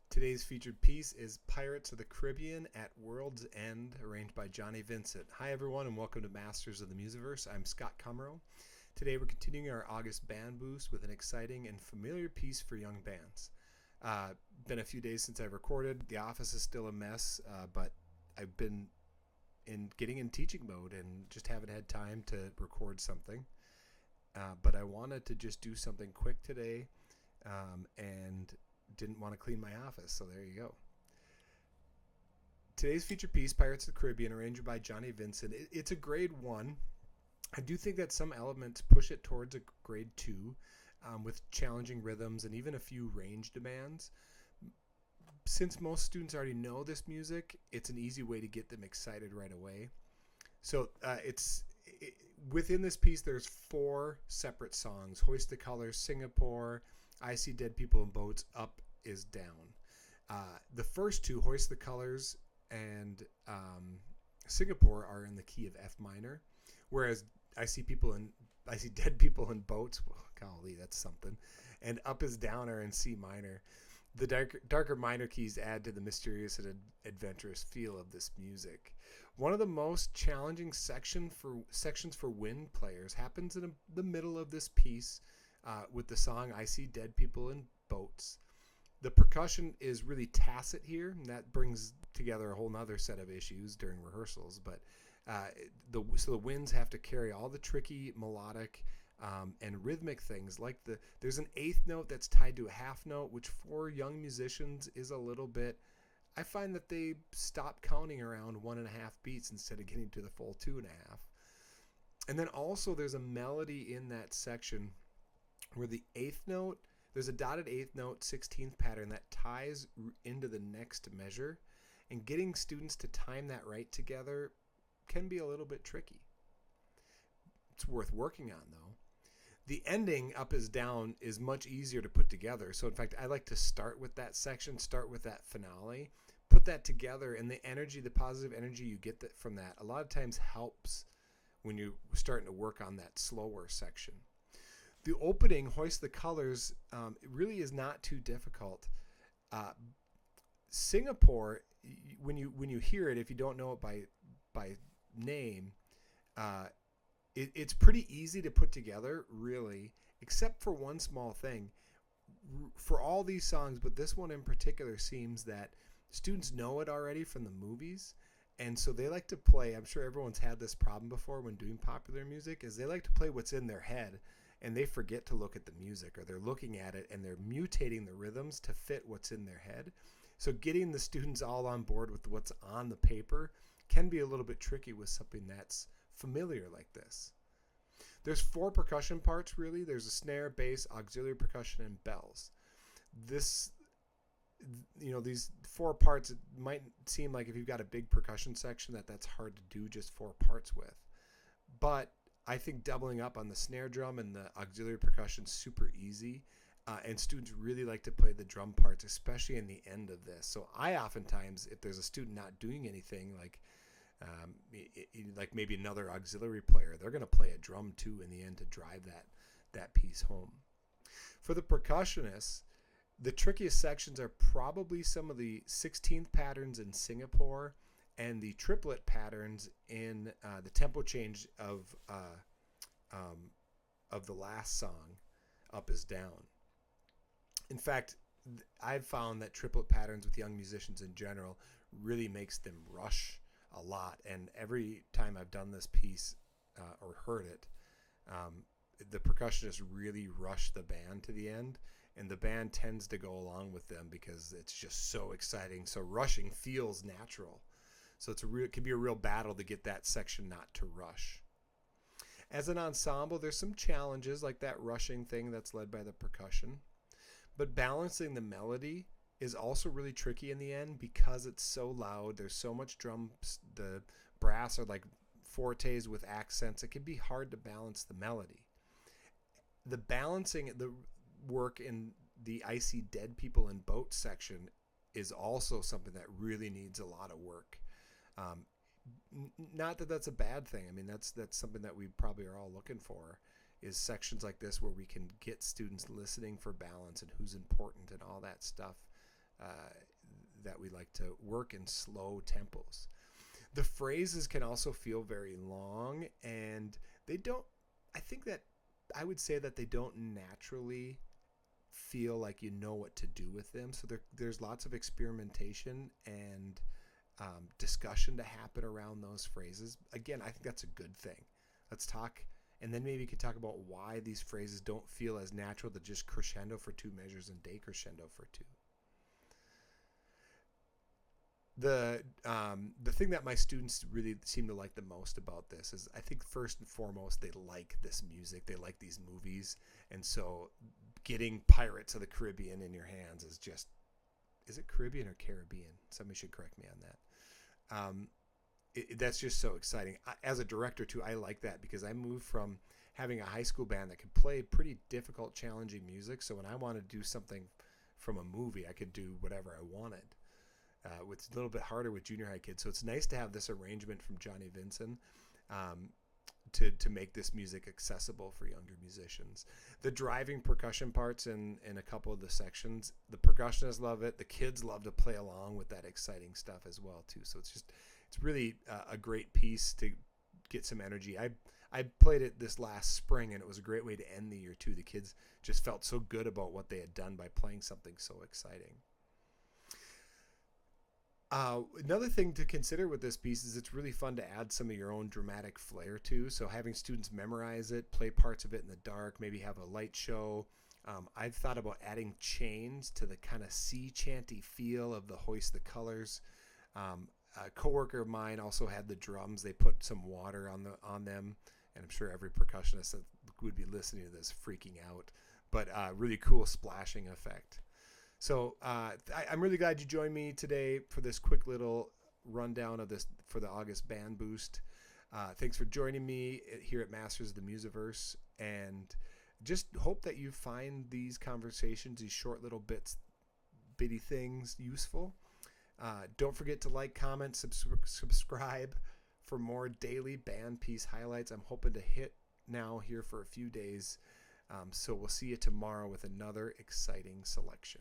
Today's featured piece is Pirates of the Caribbean at World's End, arranged by Johnnie Vinson. Hi, everyone, and welcome to Masters of the Musiverse. I'm Scott Cumrow. Today, we're continuing our August band boost with an exciting and familiar piece for young bands. Been a few days since I've recorded. The office is still a mess, but I've been getting in teaching mode and just haven't had time to record something. But I wanted to just do something quick today, and didn't want to clean my office, so there you go. Today's featured piece, Pirates of the Caribbean, arranged by Johnnie Vinson. It's a grade 1. I do think that some elements push it towards a grade 2, with challenging rhythms and even a few range demands. Since most students already know this music, it's an easy way to get them excited right away. So within this piece, there's 4 separate songs: Hoist the Colors, Singapore, I See Dead People in Boats, Up is Down. The first 2, Hoist the Colors and Singapore, are in the key of F minor, whereas I See Dead People in Boats, well, golly, that's something, and Up is Down are in C minor. The darker minor keys add to the mysterious and adventurous feel of this music. One of the most challenging sections for wind players happens in the middle of this piece, with the song I See Dead People in Boats. The percussion is really tacit here, and that brings together a whole nother set of issues during rehearsals. But so the winds have to carry all the tricky melodic and rhythmic things, like there's an 8th note that's tied to a half note, which for young musicians is a little bit. I find that they stop counting around 1.5 beats instead of getting to the full 2.5. And then also there's a melody in that section where the 8th note, there's a dotted 8th note 16th pattern that ties into the next measure, and getting students to time that right together can be a little bit tricky. It's worth working on, though. The ending, Up is Down, is much easier to put together. So in fact, I like to start with that section, start with that finale, put that together, and the positive energy you get from that a lot of times helps when you're starting to work on that slower section. The opening, Hoist the Colors, it really is not too difficult. Singapore, when you hear it, if you don't know it by name, it's pretty easy to put together, really, except for one small thing. For all these songs, but this one in particular, seems that students know it already from the movies, and so they like to play. I'm sure everyone's had this problem before when doing popular music, is they like to play what's in their head, and they forget to look at the music, or they're looking at it and they're mutating the rhythms to fit what's in their head. So getting the students all on board with what's on the paper can be a little bit tricky with something that's familiar like this. There's 4 percussion parts, really. There's a snare, bass, auxiliary percussion, and bells. These 4 parts, it might seem like if you've got a big percussion section that's hard to do just 4 parts with. But I think doubling up on the snare drum and the auxiliary percussion is super easy, and students really like to play the drum parts, especially in the end of this. So I oftentimes, if there's a student not doing anything, like maybe another auxiliary player, they're going to play a drum too in the end to drive that piece home. For the percussionists, the trickiest sections are probably some of the 16th patterns in Singapore and the triplet patterns in the tempo change of the last song, Up is Down. In fact, I've found that triplet patterns with young musicians in general really makes them rush a lot, and every time I've done this piece or heard it, the percussionists really rush the band to the end, and the band tends to go along with them because it's just so exciting. So rushing feels natural. So it can be a real battle to get that section not to rush. As an ensemble, there's some challenges like that rushing thing that's led by the percussion, but balancing the melody is also really tricky in the end because it's so loud. There's so much drums. The brass are like fortes with accents. It can be hard to balance the melody. The balancing, the work in the I See Dead People in Boats section is also something that really needs a lot of work. Not that that's a bad thing. I mean, that's something that we probably are all looking for, is sections like this where we can get students listening for balance and who's important and all that stuff. that we like to work in slow tempos. The phrases can also feel very long, and they don't, I think that I would say that they don't naturally feel like you know what to do with them. So there's lots of experimentation and discussion to happen around those phrases. Again, I think that's a good thing. Let's talk, and then maybe you could talk about why these phrases don't feel as natural to just crescendo for two measures and decrescendo for two. The thing that my students really seem to like the most about this is, I think first and foremost, they like this music, they like these movies, and so getting Pirates of the Caribbean in your hands is just, is it Caribbean or Caribbean? Somebody should correct me on that. That's just so exciting. As a director too, I like that because I moved from having a high school band that could play pretty difficult, challenging music. So when I wanted to do something from a movie, I could do whatever I wanted. It's a little bit harder with junior high kids. So it's nice to have this arrangement from Johnnie Vinson to make this music accessible for younger musicians. The driving percussion parts in a couple of the sections, the percussionists love it. The kids love to play along with that exciting stuff as well too. So it's really a great piece to get some energy. I played it this last spring, and it was a great way to end the year too. The kids just felt so good about what they had done by playing something so exciting. Another thing to consider with this piece is it's really fun to add some of your own dramatic flair to. So having students memorize it, play parts of it in the dark, maybe have a light show. I've thought about adding chains to the kind of sea chanty feel of the Hoist the Colors. A coworker of mine also had the drums. They put some water on them, and I'm sure every percussionist that would be listening to this freaking out. But really cool splashing effect. So I'm really glad you joined me today for this quick little rundown of this for the August Band Boost. Thanks for joining me here at Masters of the Musiverse, and just hope that you find these conversations, these short little bitty things useful. Don't forget to like, comment, subscribe for more daily band piece highlights. I'm hoping to hit now here for a few days. So we'll see you tomorrow with another exciting selection.